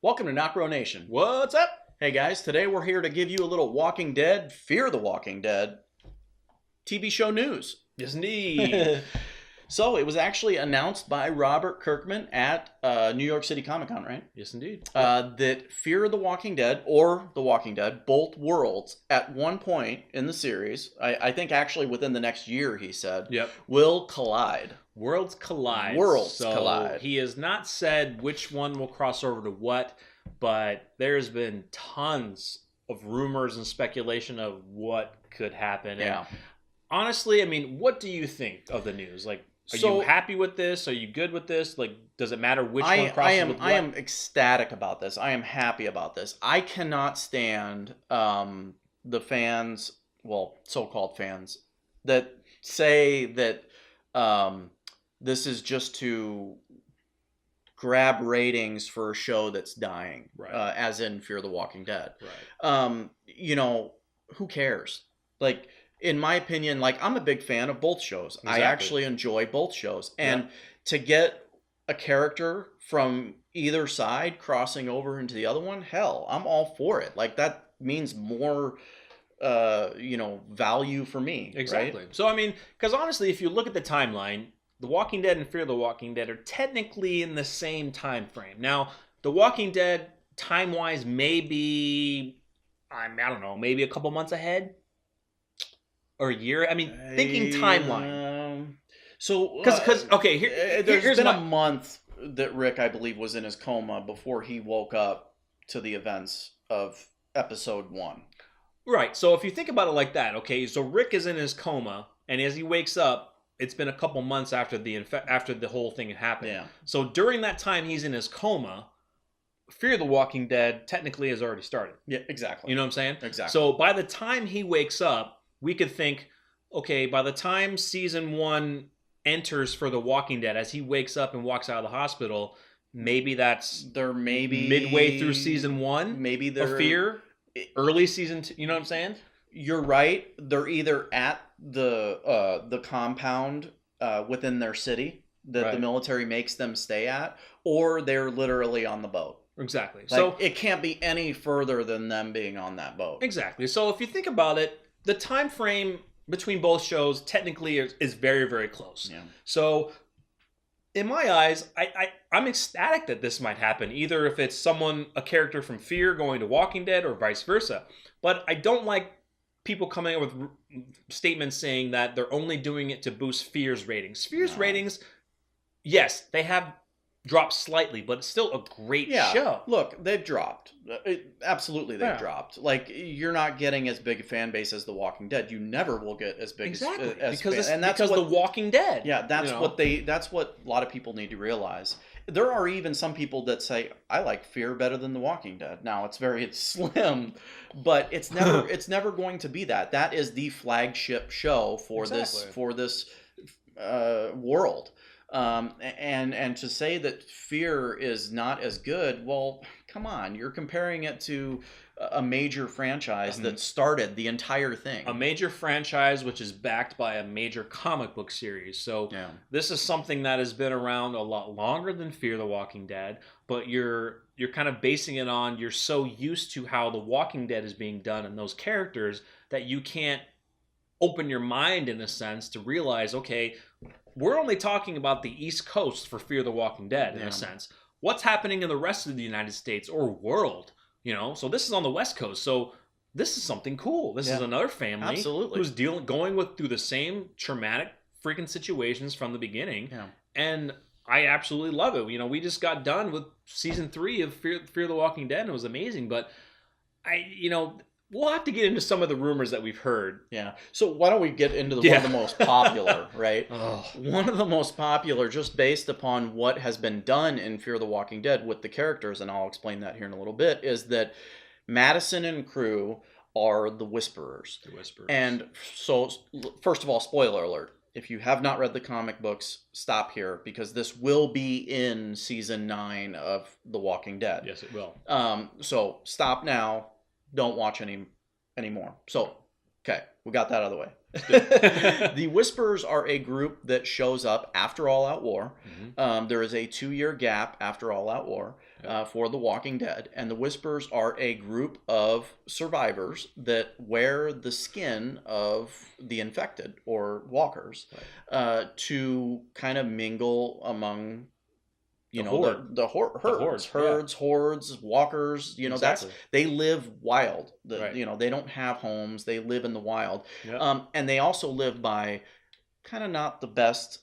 Welcome to Knockrow Nation. What's up? Hey guys, today we're here to give you a little Walking Dead, Fear the Walking Dead TV show news. Yes, indeed. So it was actually announced by Robert Kirkman at New York City Comic Con, right? Yes, indeed. That Fear the Walking Dead or The Walking Dead, both worlds, at one point in the series, I think actually within the next year, he said, will collide. Worlds collide. Collide. He has not said which one will cross over to what, but there's been tons of rumors and speculation of what could happen. Yeah. And honestly, I mean, what do you think of the news? Like, are you happy with this? Are you good with this? Like, does it matter which one crosses with what? I am ecstatic about this. I am happy about this. I cannot stand the fans, well, so-called fans, that say that this is just to grab ratings for a show that's dying, right? As in Fear the Walking Dead. Right. You know, who cares? Like, in my opinion, like, I'm a big fan of both shows. Exactly. I actually enjoy both shows. And to get a character from either side crossing over into the other one, hell, I'm all for it. Like, that means more value for me. Exactly. Right? So, I mean, because honestly, if you look at the timeline, The Walking Dead and Fear the Walking Dead are technically in the same time frame. Now, The Walking Dead, time-wise, maybe, I don't know, maybe a couple months ahead? Or a year? I mean, thinking timeline. Because okay, here's been a month that Rick, I believe, was in his coma before he woke up to the events of episode 1. Right. So if you think about it like that, okay, so Rick is in his coma, and as he wakes up, it's been a couple months after the whole thing had happened. Yeah. So during that time he's in his coma, Fear the Walking Dead technically has already started. Yeah, exactly. You know what I'm saying? Exactly. So by the time he wakes up, we could think, okay, by the time season 1 enters for The Walking Dead, as he wakes up and walks out of the hospital, maybe that's midway through season 1. Maybe they're of Fear, early season 2. You know what I'm saying? You're right. They're either at the compound within their city that the military makes them stay at, or they're literally on the boat. Exactly. Like, so it can't be any further than them being on that boat. Exactly. So if you think about it, the time frame between both shows technically is very, very close. Yeah. So in my eyes, I'm ecstatic that this might happen, either if it's a character from Fear going to Walking Dead or vice versa. But I don't like people coming up with statements saying that they're only doing it to boost Fear's ratings. Fear's ratings, yes, they have dropped slightly, but it's still a great show. Look, they've dropped. Absolutely, they've dropped. Like, you're not getting as big a fan base as The Walking Dead. You never will get as big as because The Walking Dead. Yeah, that's what a lot of people need to realize. There are even some people that say, I like Fear better than The Walking Dead. Now, it's very slim, but it's never going to be that. That is the flagship show for this world. And to say that Fear is not as good, well, come on, you're comparing it to a major franchise that started the entire thing. A major franchise which is backed by a major comic book series. So this is something that has been around a lot longer than Fear the Walking Dead, but you're kind of basing it on, you're so used to how The Walking Dead is being done and those characters that you can't open your mind in a sense to realize, okay, we're only talking about the East Coast for Fear the Walking Dead in a sense. What's happening in the rest of the United States or world? So this is on the West Coast. So this is something cool. This is another family who's going through the same traumatic freaking situations from the beginning. Yeah. And I absolutely love it. We just got done with season 3 of Fear the Walking Dead, and it was amazing. But we'll have to get into some of the rumors that we've heard. Yeah. So why don't we get into one of the most popular, right? One of the most popular, just based upon what has been done in Fear the Walking Dead with the characters, and I'll explain that here in a little bit, is that Madison and crew are the Whisperers. The Whisperers. And so, first of all, spoiler alert. If you have not read the comic books, stop here, because this will be in season 9 of The Walking Dead. Yes, it will. So stop now. Don't watch anymore. So, okay, we got that out of the way. The Whisperers are a group that shows up after All Out War. There is a 2-year gap after All Out War for The Walking Dead. And the Whisperers are a group of survivors that wear the skin of the infected or walkers to kind of mingle among hordes, walkers, exactly. They live wild. They don't have homes. They live in the wild. And they also live by kind of not the best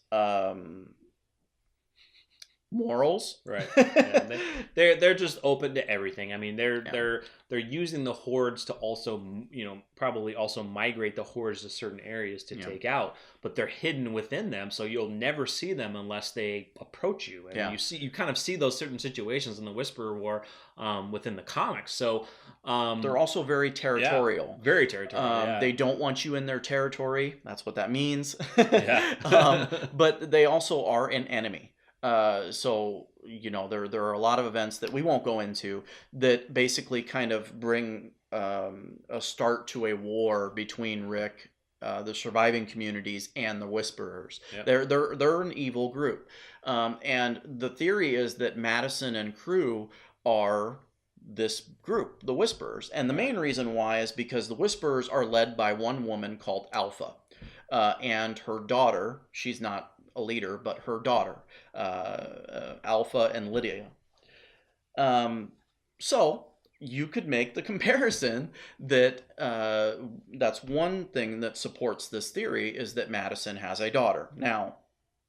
morals. Right. Yeah. They're just open to everything. I mean, they're using the hordes to also, probably also migrate the hordes to certain areas to take out, but they're hidden within them, so you'll never see them unless they approach you. And you kind of see those certain situations in the Whisperer War within the comics. So they're also very territorial. Very territorial. They don't want you in their territory. That's what that means. But they also are an enemy. So there are a lot of events that we won't go into that basically kind of bring a start to a war between Rick, the surviving communities, and the Whisperers. They're an evil group, and the theory is that Madison and crew are this group, the Whisperers, and the main reason why is because the Whisperers are led by one woman called Alpha, and her daughter. She's not a leader, but her daughter, Alpha and Lydia. So you could make the comparison that that's one thing that supports this theory, is that Madison has a daughter. Now,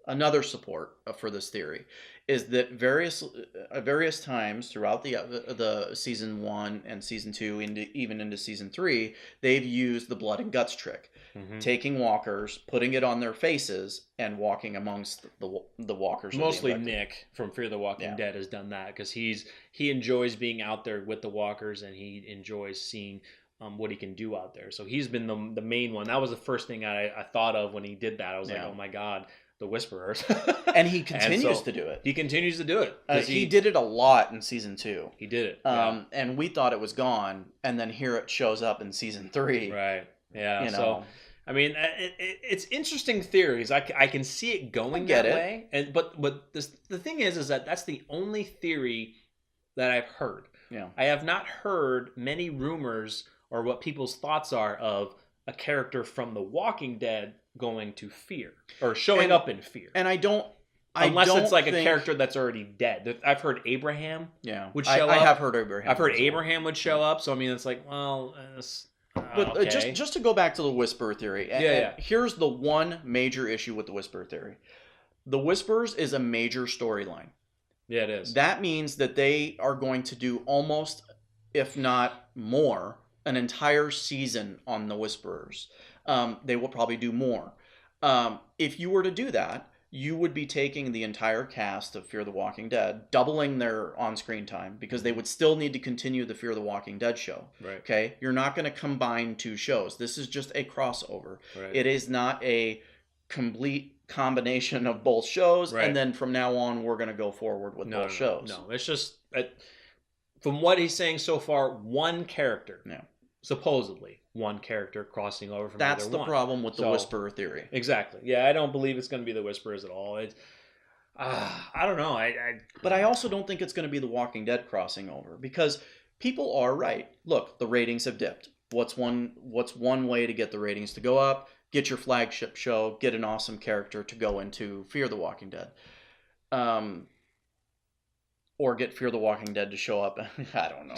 another support for this theory is that various times throughout the season 1 and season 2, even into season 3, they've used the blood and guts trick, taking walkers, putting it on their faces, and walking amongst the walkers. Mostly Nick from Fear the Walking Dead has done that because he enjoys being out there with the walkers, and he enjoys seeing what he can do out there. So he's been the main one. That was the first thing I thought of when he did that. I was like, oh my God. The Whisperers. And he continues to do it. He continues to do it. He did it a lot in season 2. He did it. And we thought it was gone, and then here it shows up in season 3. Right. Yeah. So, I mean, it's interesting theories. I can see it going that way. But the thing is that that's the only theory that I've heard. Yeah. I have not heard many rumors or what people's thoughts are of a character from The Walking Dead going to Fear or showing up in Fear. And unless it's like a character that's already dead. I've heard Abraham would show up. I have heard Abraham. I've heard Abraham would show up. So I mean, it's like, well, but okay. just to go back to the Whisperer theory. Here's the one major issue with the Whisperer theory. The Whisperers is a major storyline. Yeah, it is. That means that they are going to do almost, if not more, an entire season on the Whisperers. They will probably do more. If you were to do that, you would be taking the entire cast of Fear the Walking Dead, doubling their on-screen time, because they would still need to continue the Fear the Walking Dead show. Right. Okay? You're not going to combine 2 shows. This is just a crossover. Right. It is not a complete combination of both shows, and then from now on, we're going to go forward with both shows. No, it's just, from what he's saying so far, one character. Yeah. Supposedly one character crossing over from That's the problem with the Whisperer theory. Exactly. Yeah, I don't believe it's going to be the Whisperers at all. I don't know. But I also don't think it's going to be the Walking Dead crossing over, because people are right. Look, the ratings have dipped. What's one way to get the ratings to go up? Get your flagship show, get an awesome character to go into Fear the Walking Dead. Or get Fear the Walking Dead to show up. I don't know.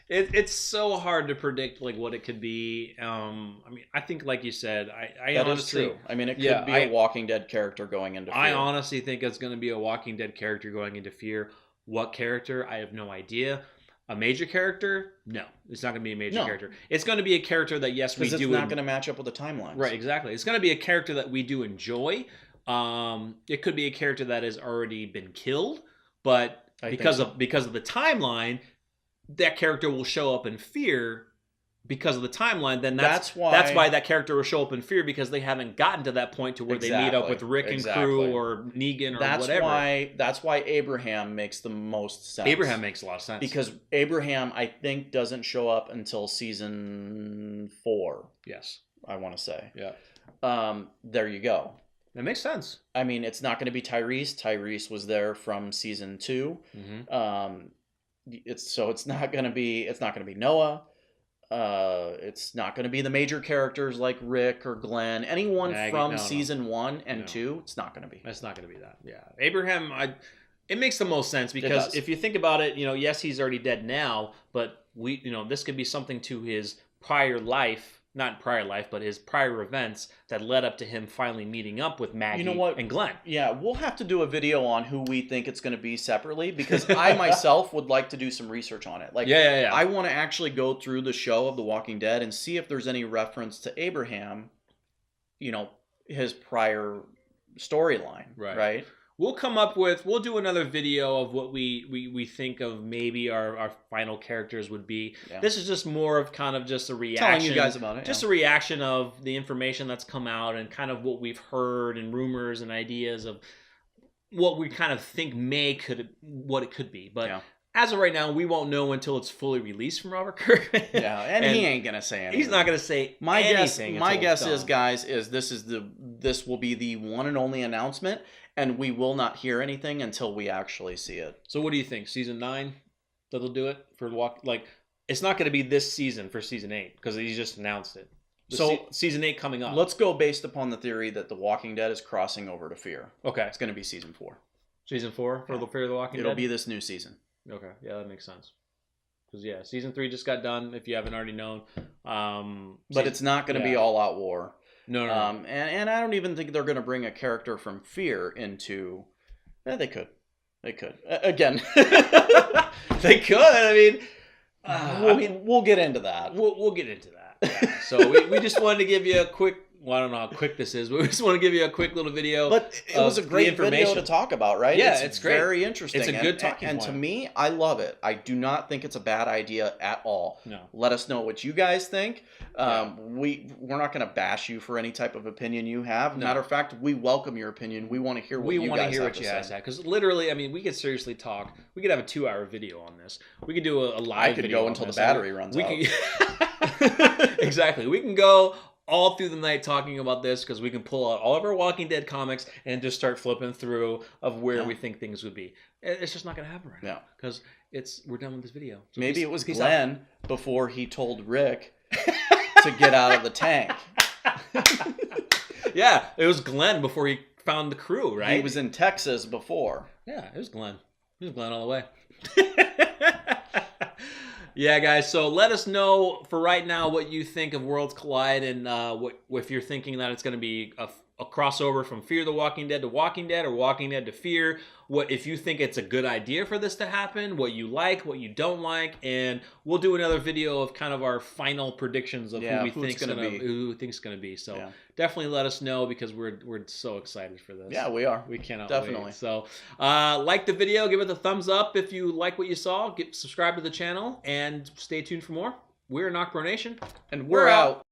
It's so hard to predict like what it could be. I mean, I think like you said, that honestly, is true. I mean, it could be a Walking Dead character going into Fear. I honestly think it's going to be a Walking Dead character going into Fear. What character? I have no idea. A major character? No, it's not going to be a major character. It's going to be a character that we do. It's not going to match up with the timelines. Right, exactly. It's going to be a character that we do enjoy. It could be a character that has already been killed, but because of the timeline, that character will show up in Fear because of the timeline. Then that's why that character will show up in Fear, because they haven't gotten to that point to where they meet up with Rick and crew or Negan or whatever. That's why Abraham makes the most sense. Abraham makes a lot of sense, because Abraham, I think, doesn't show up until season 4. Yes. I want to say. Yeah. There you go. That makes sense. I mean, it's not going to be Tyrese. Tyrese was there from season 2. It's not going to be Noah. It's not going to be the major characters like Rick or Glenn. Anyone from season 1 and 2. It's not going to be. It's not going to be that. Yeah, Abraham. It makes the most sense because if you think about it, yes, he's already dead now, but this could be something to his prior life. Not prior life, but his prior events that led up to him finally meeting up with Maggie and Glenn. Yeah, we'll have to do a video on who we think it's going to be separately because I myself would like to do some research on it. Like, I want to actually go through the show of The Walking Dead and see if there's any reference to Abraham, his prior storyline, right? We'll do another video of what we think of maybe our final characters would be. Yeah. This is just more of kind of just a reaction. Telling you guys about it. Just a reaction of the information that's come out and kind of what we've heard and rumors and ideas of what we kind of think what it could be. But as of right now, we won't know until it's fully released from Robert Kirkman. Yeah, and he ain't gonna say anything. He's not gonna say anything. My guess is, guys, this will be the one and only announcement, and we will not hear anything until we actually see it. So, what do you think? Season 9, that'll do it for it's not going to be this season for season 8 because he just announced it. Season 8 coming up. Let's go based upon the theory that The Walking Dead is crossing over to Fear. Okay, it's going to be season 4. Season 4 for the Fear of the Walking Dead. It'll be this new season. Okay, yeah, that makes sense. Because season 3 just got done. If you haven't already known, but it's not going to be all out war. No. And I don't even think they're going to bring a character from Fear into. They could. Again, they could. I mean, we'll get into that. We'll get into that. Yeah. So we just wanted to give you a quick. Well, I don't know how quick this is, but we just want to give you a quick little video. But it was a great video to talk about, right? Yeah, it's great. Very interesting. It's a good talking point. And to me, I love it. I do not think it's a bad idea at all. No. Let us know what you guys think. We're not going to bash you for any type of opinion you have. No. Matter of fact, we welcome your opinion. We want to hear what you guys have to say. Because literally, we could seriously talk. We could have a 2-hour video on this. We could do a live video. I could go until the battery runs out. Exactly. We can go all through the night talking about this because we can pull out all of our Walking Dead comics and just start flipping through of where we think things would be. It's just not going to happen right now because we're done with this video. So maybe it was Glenn before he told Rick to get out of the tank. Yeah, it was Glenn before he found the crew, right? He was in Texas before. Yeah, it was Glenn. It was Glenn all the way. Yeah, guys, so let us know for right now what you think of Worlds Collide and if you're thinking that it's going to be a crossover from Fear the Walking Dead to Walking Dead or Walking Dead to Fear. What if you think it's a good idea for this to happen, what you like, what you don't like, and we'll do another video of kind of our final predictions of who we think it's going to be. So definitely let us know because we're so excited for this. Yeah, we are. We cannot definitely wait. So like the video, give it a thumbs up if you like what you saw. Subscribe to the channel and stay tuned for more. We're Knockbro Nation, and we're out.